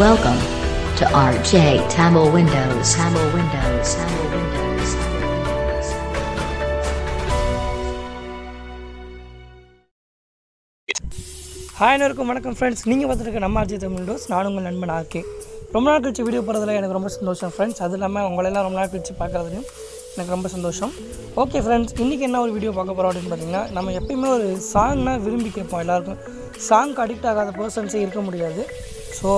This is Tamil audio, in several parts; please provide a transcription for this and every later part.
Welcome to RJ Tamil Windows. Tamil Windows. Tamil Windows. Hi அனைவருக்கும் வணக்கம் ஃப்ரெண்ட்ஸ். நீங்கள் பார்த்துருக்க நம்ம RJ Tamil Windows. நான் உங்கள் நண்பன் ஆர்கே. ரொம்ப நாள் கழிச்சு வீடியோ போகிறதுல எனக்கு ரொம்ப சந்தோஷம் ஃப்ரெண்ட்ஸ். அது இல்லாமல் உங்களெல்லாம் ரொம்ப நாள் கழிச்சு பார்க்குறதுலையும் எனக்கு ரொம்ப சந்தோஷம். ஓகே ஃப்ரெண்ட்ஸ், இன்றைக்கி என்ன ஒரு வீடியோ பார்க்க போகிறோம் அப்படின்னு பார்த்தீங்கன்னா, நம்ம எப்பயுமே ஒரு சாங்னா விரும்பி கேட்போம். எல்லாருக்கும் சாங்க்கு அடிக்ட் ஆகாத பர்சன்ஸே இருக்க முடியாது. ஸோ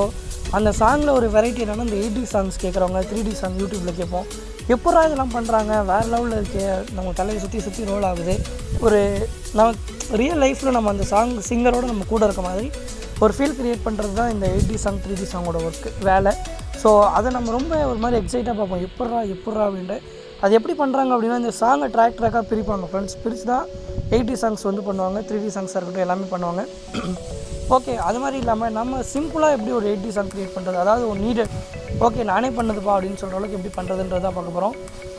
அந்த சாங்கில் ஒரு வெரைட்டி என்னென்னா, இந்த 8D சாங்ஸ் கேட்குறவங்க 3D சாங் யூடியூப்பில் கேட்போம். எப்படா இதெல்லாம் பண்ணுறாங்க, வேறு லெவலில் இருக்கே, நம்ம தலையை சுற்றி ரோல் ஆகுது. ஒரு நம்ம ரியல் லைஃப்பில் நம்ம அந்த சாங் சிங்கரோடு நம்ம கூட இருக்க மாதிரி ஒரு ஃபீல் க்ரியேட் பண்ணுறது தான் இந்த 8D சாங் 3D சாங்கோட ஒர்க்கு வேலை. ஸோ அதை நம்ம ரொம்ப ஒரு மாதிரி எக்ஸைட்டாக பார்ப்போம், எப்பட்றா அப்படின்ட்டு. அது எப்படி பண்ணுறாங்க அப்படின்னா, இந்த சாங்கை ட்ராக்காக பிரிப்பாங்க ஃப்ரெண்ட்ஸ். பிரித்து தான் 8D சாங்ஸ் வந்து பண்ணுவாங்க, 3D சாங்ஸாக இருக்கட்டும் எல்லாமே பண்ணுவாங்க. ஓகே, அது மாதிரி இல்லாமல் நம்ம சிம்பிளாக எப்படி ஒரு 8D சாங் க்ரியேட் பண்ணுறது, அதாவது ஒரு நீடட் ஓகே நானே பண்ணதுப்பா அப்படின்னு சொல்கிற அளவுக்கு எப்படி பண்ணுறதுன்றதான் பார்க்க போகிறோம்.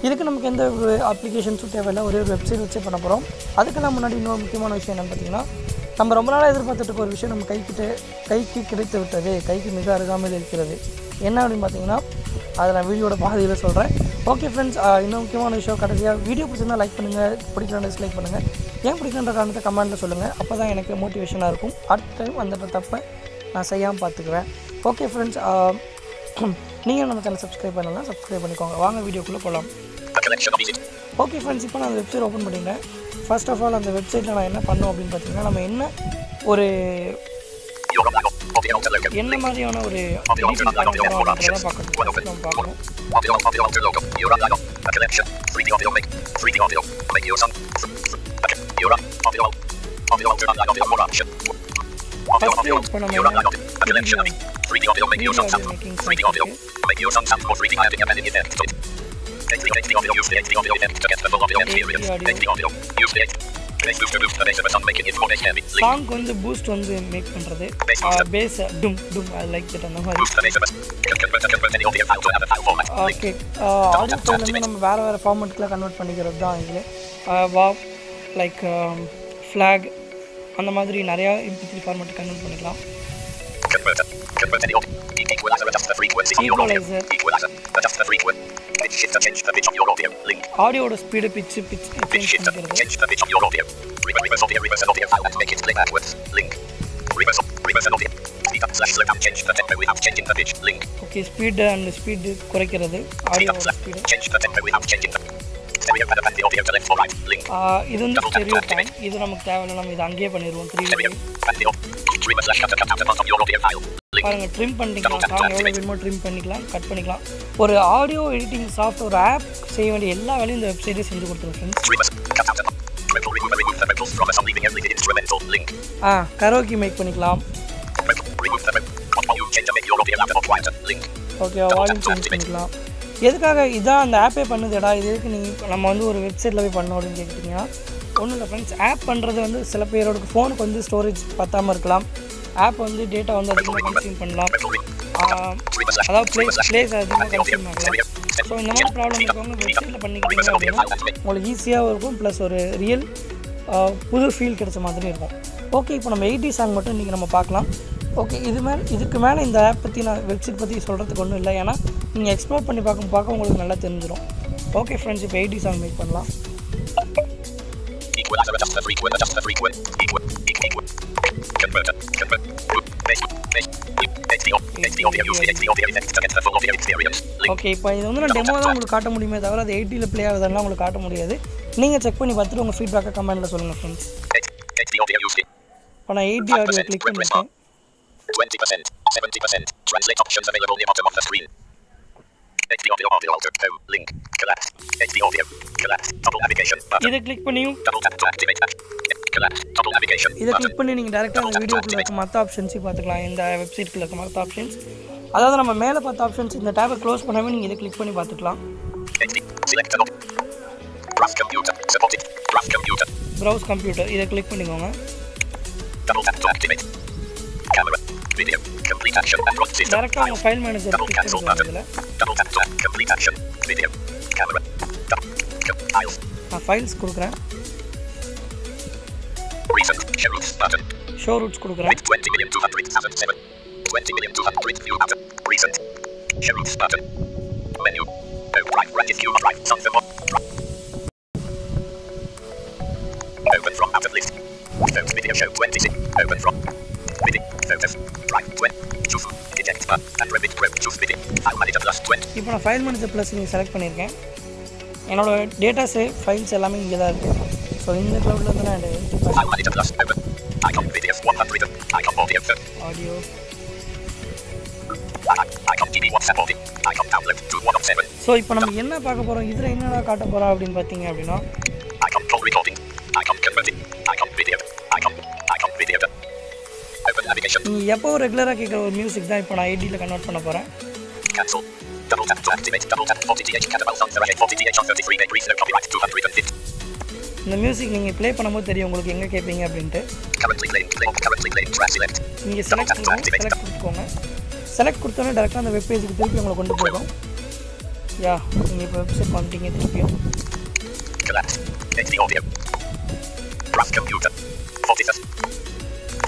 இதுக்கு நமக்கு எந்த ஒரு அப்ளிகேஷன்ஸும் தேவையில்லை, ஒரே ஒரு வெப்சைட் வச்சே பண்ண போகிறோம். அதுக்கெல்லாம் முன்னாடி இன்னொரு முக்கியமான விஷயம் என்னென்னு பார்த்தீங்கன்னா, நம்ம ரொம்ப நாளாக எதிர்பார்த்துட்டு இருக்க ஒரு விஷயம் நம்ம கைக்கு கிடைத்து விட்டது, கைக்கு மிக அருகாமையில் இருக்கிறது. என்ன அப்படின்னு பார்த்தீங்கன்னா, அதை நான் வீடியோட பாதியில் சொல்கிறேன். ஓகே ஃப்ரெண்ட்ஸ், இன்னும் முக்கியமான விஷயம், கடைசியாக வீடியோ பிடிச்சிருந்தா லைக் பண்ணுங்கள், பிடிக்கலன்னா டிஸ்லைக் பண்ணுங்கள். ஏன் பிடிக்கின்ற காரணத்தை கமெண்ட்டில் சொல்லுங்கள். அப்போ தான் எனக்கு மோட்டிவேஷனாக இருக்கும். அடுத்த டைம் அந்த தப்பை நான் செய்யாமல் பார்த்துக்குவேன். ஓகே ஃப்ரெண்ட்ஸ், நீங்கள் நம்ம சேனல் சப்ஸ்கிரைப் பண்ணலாம், சப்ஸ்கிரைப் பண்ணிக்கோங்க. வாங்க வீடியோக்குள்ளே போகலாம். ஓகே ஃப்ரெண்ட்ஸ், இப்போ நான் அந்த வெப்சைட் ஓப்பன் பண்ணிட்டேன். ஃபர்ஸ்ட் ஆஃப் ஆல் அந்த வெப்சைட்டில் நான் என்ன பண்ணோம் அப்படின்னு பார்த்தீங்கன்னா, நம்ம என்ன மாதிரியான ஒரு எடிட்டிங் பண்ண போகிறோம் அப்படின்றத பார்க்கணும். நம்ம பார்க்கணும். ஃபஸ்ட்டு இப்போ நம்ம சாங் வந்து பூஸ்ட் வந்து மேக் பண்ணுறது, பேஸ் டும் டும் ஐ லைக் தட் அந்த மாதிரி. ஓகே, ஆடியோ ஃபைல்லேருந்து நம்ம வேறு ஃபார்மெட்டுக்குலாம் கன்வெர்ட் பண்ணிக்கிறது தான் இதில். வாவ் லைக் ஃப்ளாக் அந்த மாதிரி நிறையா MP3 ஃபார்மெட்டு கன்வெர்ட் பண்ணிக்கலாம். ஆடியோட ஸ்பீடு பிச்சு ஓகே, ஸ்பீடு அண்ட் ஸ்பீடு குறைக்கிறது, ஆடியோட ஸ்பீடு. இது வந்து ஸ்டெரியோ டைம், இது நமக்கு தேவையில்லை, நம்ம இது அங்கேயே பண்ணிடுவோம். 3D பாருங்கள், ட்ரிம் பண்ணிக்கலாம். சாங் எவ்வளோ வேணுமோ ட்ரிம் பண்ணிக்கலாம், கட் பண்ணிக்கலாம். ஒரு ஆடியோ எடிட்டிங் சாஃப்ட், ஒரு ஆப் செய்ய வேண்டிய எல்லா வேலையும் இந்த வெப்சைட்டே செஞ்சு கொடுத்துருவோம் ஃப்ரெண்ட்ஸ். கரோக்கி மேக் பண்ணிக்கலாம். ஓகே, வால்யூம் சேஞ்ச் பண்ணிக்கலாம். எதுக்காக இதான் அந்த ஆப்பே பண்ணுதுடா, இது எதுக்கு நீங்கள் நம்ம வந்து ஒரு வெப்சைட்டில் போய் பண்ணோம் அப்படின்னு கேட்டிங்கன்னா, ஒன்றும் இல்லை ஃப்ரெண்ட்ஸ். ஆப் பண்ணுறது வந்து சில பேரோட ஃபோனுக்கு வந்து ஸ்டோரேஜ் பத்தாமல் இருக்கலாம். ஆப் வந்து டேட்டா வந்து அதிகமாக கன்சியூம் பண்ணலாம், அதாவது பிளேஸ் அதிகமாக கன்சியூம் ஆகலாம். ஸோ இந்த மாதிரி ப்ராப்ளம் இருக்கவங்க வெப்சைட்டில் பண்ணிக்கிட்டீங்க அப்படின்னா உங்களுக்கு ஈஸியாகவும் இருக்கும், ப்ளஸ் ஒரு ரியல் புது ஃபீல் கிடைச்ச மாதிரி இருக்கும். ஓகே, இப்போ நம்ம 8D சாங் மட்டும் இன்றைக்கி நம்ம பார்க்கலாம். ஓகே, இதுக்கு மேலே இந்த ஆப் பற்றி நான் வெப்சைட் பற்றி சொல்கிறதுக்கு ஒன்றும் இல்லை, ஏன்னா நீங்கள் எக்ஸ்ப்ளோர் பண்ணி பார்க்க உங்களுக்கு நல்லா தெரிஞ்சிடும். ஓகே ஃப்ரெண்ட்ஸ், இப்போ 8D சாங் மேக் பண்ணலாம். ஓகே, இப்போ இது வந்து நான் டெமோ தான் உங்களுக்கு காட்ட முடியுமே தவிர அது 8Dயில் ப்ளே ஆகுதுலாம் உங்களுக்கு காட்ட முடியாது. நீங்கள் செக் பண்ணி பார்த்துட்டு உங்கள் ஃபீட்பேக்கை கமெண்ட்டில் சொல்லுங்கள் ஃப்ரெண்ட்ஸ். இப்போ நான் 8D ஆடியோ கிளிக் பண்ணியிருக்கேன். 20%, 70%, translate options available near bottom of the screen. HD audio alter home link collapse. HD audio collapse double navigation button. இதை கிளிக் பண்ணியும் double tap to activate that. Collapse double navigation. இதை கிளிக் பண்ணி நீங்கள் டேரெக்டாக அந்த வீடியோக்குள்ள இருக்க மற்ற ஆப்ஷன்ஸையும் பார்த்துக்கலாம். இந்த வெப்சைட்டுக்குள்ள இருக்க மற்ற ஆப்ஷன்ஸ், அதாவது நம்ம மேலே பார்த்த ஆப்ஷன்ஸ், இந்த டேப்பை க்ளோஸ் பண்ணாமல் நீங்கள் இதை கிளிக் பண்ணி பார்த்துக்கலாம். Browse computer supported. Browse computer. Browse computer இதை கிளிக் பண்ணிக்கோங்க. Double tap to activate. Camera, video, complete action and run system. டேரெக்டாக உங்கள் ஃபைல் மேனேஜர் கிளிக் பண்ணிக்கோங்க. இதில் double tap to complete action, video, camera, files. நான் ஃபைல்ஸ் கொடுக்குறேன். Recent show routes button. show routes கொடுக்குறேன். 20,200,007. 20,200,000 view button. Recent. Show routes button. Menu. Drive. Run is view. Drive. Song the mod. Open from out of list. Photos video show 26. Open from. Video. Photos. Drive 20. Choose. Detect bar. And remit pro. Choose video. File manager plus 20. இப்போ நான் ஃபைல் மேனேஜர் ப்ளஸ் நீங்கள் செலக்ட் பண்ணியிருக்கேன். என்னோட டேட்டாஸு ஃபைல்ஸ் எல்லாமே இங்கே தான் இருக்குது. ஸோ இந்த க்ளவுடில் வந்து நான் File manager plus open. Icon videos 100. Icon audio. Audio Icon TV WhatsApp audio. Icon download 2107. So இப்போ நம்ம என்ன பார்க்க போகிறோம், இதில் என்னடா காட்ட போகிறோம் அப்படின்னு பார்த்தீங்க அப்படின்னா Icon call recording. Icon converting. Icon video. Icon video. Open navigation. நீங்கள் எப்போ ரெகுலராக கேட்குற ஒரு மியூசிக் தான் இப்போ நான் ஐடியில் கன்வெர்ட் பண்ண போகிறேன். Cancel. Double tap to activate. Double tap 40th Catabel Song 40th on 33 degrees. No copyright 250. இந்த மியூசிக் நீங்கள் ப்ளே பண்ணும்போது தெரியும் உங்களுக்கு எங்கே கேட்பீங்க அப்படின்ட்டு. Currently playing. Currently playing. Track select. நீங்கள் செலக்ட் கொடுத்துக்கோங்க. செலக்ட் கொடுத்தோன்னே டேரெக்டாக அந்த வெப் பேஜுக்கு திருப்பி உங்களை கொண்டு போயிடும். யா நீங்கள் இப்போ வெப்சைட் வந்துட்டீங்க திருப்பியும். Collapse. HD audio. Press computer.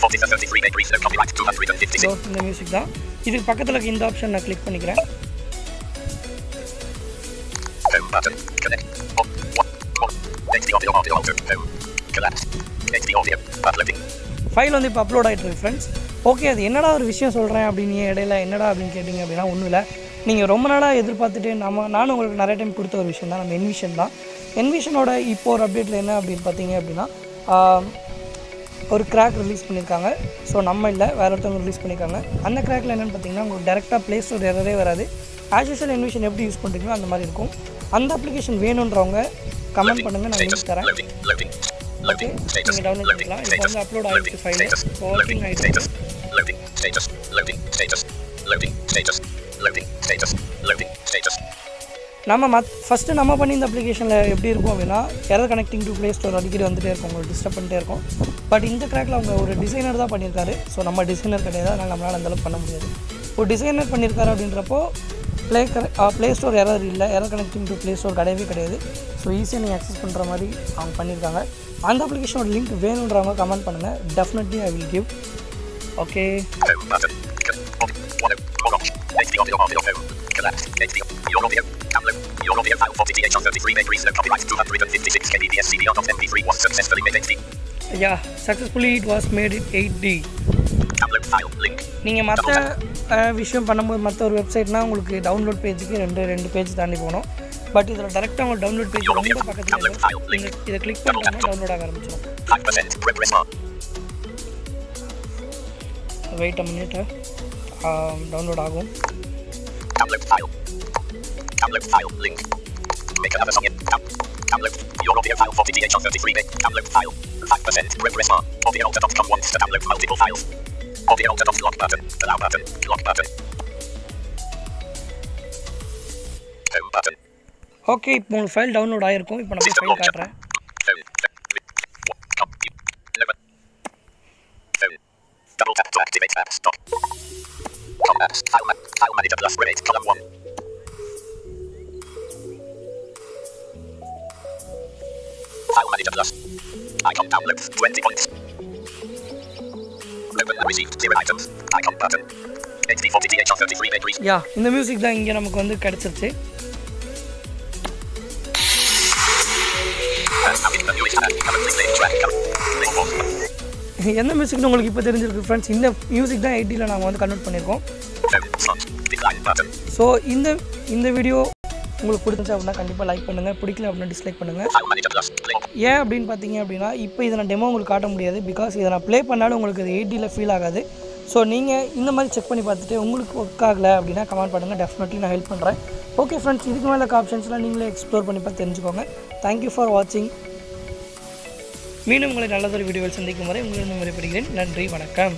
33 degrees. No copyright 256. So இந்த மியூசிக் தான். இதுக்கு பக்கத்தில் இருக்க இந்த ஆப்ஷன் நான் கிளிக் பண்ணிக்கிறேன். Home button. Connect. HD audio alter. Home. Collapse. HD audio. Uploading. File வந்து இப்போ அப்லோட் ஆகிட்டு இருக்கு ஃப்ரெண்ட்ஸ். ஓகே, அது என்னடா ஒரு விஷயம் சொல்கிறேன் அப்படின்னு இடையில என்னடா அப்படின்னு கேட்டிங்க அப்படின்னா ஒன்றும் இல்லை. நீங்கள் ரொம்ப நாளாக எதிர்பார்த்துட்டு நானும் உங்களுக்கு நிறைய டைம் கொடுத்த ஒரு விஷயம் தான் நம்ம என்விஷன் தான். என்விஷனோட இப்போ ஒரு அப்டேட்டில் என்ன அப்படின்னு பார்த்தீங்க அப்படின்னா ஒரு கிராக் ரிலீஸ் பண்ணியிருக்காங்க. ஸோ நம்ம இல்லை, வேறு ஒருத்தவங்க ரிலீஸ் பண்ணியிருக்காங்க. அந்த கிராக்கில் என்னென்னு பார்த்தீங்கன்னா உங்களுக்கு டேரெக்டாக ப்ளே ஸ்டோர் எரரே வராது. ஆஸ் யூஷுவல் என்விஷன் எப்படி யூஸ் பண்ணுறீங்களோ அந்த மாதிரி இருக்கும். அந்த அப்ளிகேஷன் வேணுன்றவங்க கமெண்ட் பண்ணுங்கள், நான் லிங்க் தரேன். ஓகே, நீங்கள் டவுன்லோட் பண்ணிக்கலாம். இப்போ வந்து அப்லோட் ஆகிடுச்சு ஃபைலு, ஒர்க்கிங் ஆகிடுச்சு. நம்ம ஃபஸ்ட்டு நம்ம பண்ணி இந்த அப்ளிகேஷனில் எப்படி இருக்கும் அப்படின்னா error connecting to play store அடிக்கடி வந்துகிட்டே இருக்கும், உங்களுக்கு டிஸ்டர்ப் பண்ணிட்டே இருக்கும். பட் இந்த ட்ராக்கில் அவங்க ஒரு டிசைனர் தான் பண்ணியிருக்காரு. ஸோ நம்ம டிசைனர் கிடையாது, அதனால் நம்மளால் அந்தளவுக்கு பண்ண முடியாது. ஒரு டிசைனர் பண்ணியிருக்காரு அப்படின்றப்போ ப்ளே ஸ்டோர் எரர் இல்லை, error connecting to play store கிடையவே கிடையாது. ஸோ ஈஸியாக நீங்கள் அக்சஸ் பண்ணுற மாதிரி அவங்க பண்ணியிருக்காங்க. அந்த அப்ளிகேஷனோட லிங்க் வேணுன்றவங்க கமெண்ட் பண்ணுங்கள், definitely I will give. Okay, yeah successfully it was made it 8D. நீங்கள் மற்ற விஷயம் பண்ணும்போது மற்ற ஒரு வெப்சைட்னால் உங்களுக்கு டவுன்லோட் பேஜுக்கு ரெண்டு பேஜ் தாண்டி போகணும். பட் இதில் டேரெக்டாக உங்களுக்கு டவுன்லோட் பேஜ் ரொம்ப பக்கத்தில் இருக்கும். நீங்கள் இதை கிளிக் பண்ணோம்னா டவுன்லோட் ஆக ஆரம்பிச்சிடும். வெயிட் அ மினிட், டவுன்லோட் ஆகும். Download file link. Make another song in. Download your audio file 40th on 33 meg. Download file. 5% progress bar. Audioalter.com wants to download multiple files. Audioalter.lock button. Allow button. Lock button. Home button. Okay, இப்போ உங்களுக்கு ஃபைல் டவுன்லோட் ஆகிருக்கும். இப்போ நம்ம ஃபைல் காட்டுறேன். Double tap to activate app. Stop. File manager plus create column 1. File manager plus. Icon download 20 points. Open and received 0 items. Icon button. HD 40th on 33 degrees. யா இந்த மியூசிக் தான் இங்கே நமக்கு வந்து கிடச்சிருச்சு. எந்த மியூசிக்னு உங்களுக்கு இப்போ தெரிஞ்சிருக்கு ஃப்ரெண்ட்ஸ். இந்த மியூசிக் தான் 8Dயில் நாங்கள் வந்து கன்வெர்ட் பண்ணியிருக்கோம். ஸோ இந்த வீடியோ உங்களுக்கு பிடிச்சிருந்துச்சு அப்படின்னா கண்டிப்பாக லைக் பண்ணுங்கள், பிடிக்கல அப்படின்னா டிஸ்லைக் பண்ணுங்கள். ஏன் அப்படின்னு பார்த்தீங்க அப்படின்னா இப்போ இதை நான் டெமோ உங்களுக்கு காட்ட முடியாது. பிகாஸ் இதை நான் ப்ளே பண்ணாலும் உங்களுக்கு அது 8Dயில் ஃபீல் ஆகாது. ஸோ நீங்கள் இந்த மாதிரி செக் பண்ணி பார்த்துட்டு உங்களுக்கு ஒர்க் ஆகலை அப்படின்னா கமெண்ட் பண்ணுங்கள், டெஃபினெட்லி நான் ஹெல்ப் பண்ணுறேன். ஓகே ஃப்ரெண்ட்ஸ், இதுக்கு மேலே ஆப்ஷன்ஸ்லாம் நீங்களே எக்ஸ்ப்ளோர் பண்ணி பார்த்து தெரிஞ்சுக்கோங்க. தேங்க்யூ ஃபார் வாட்சிங். மீண்டும் உங்களை நல்லதொரு வீடியோவில் சந்திக்கும் வரை உங்களிடம் விடைபெறுகிறேன். நன்றி, வணக்கம்.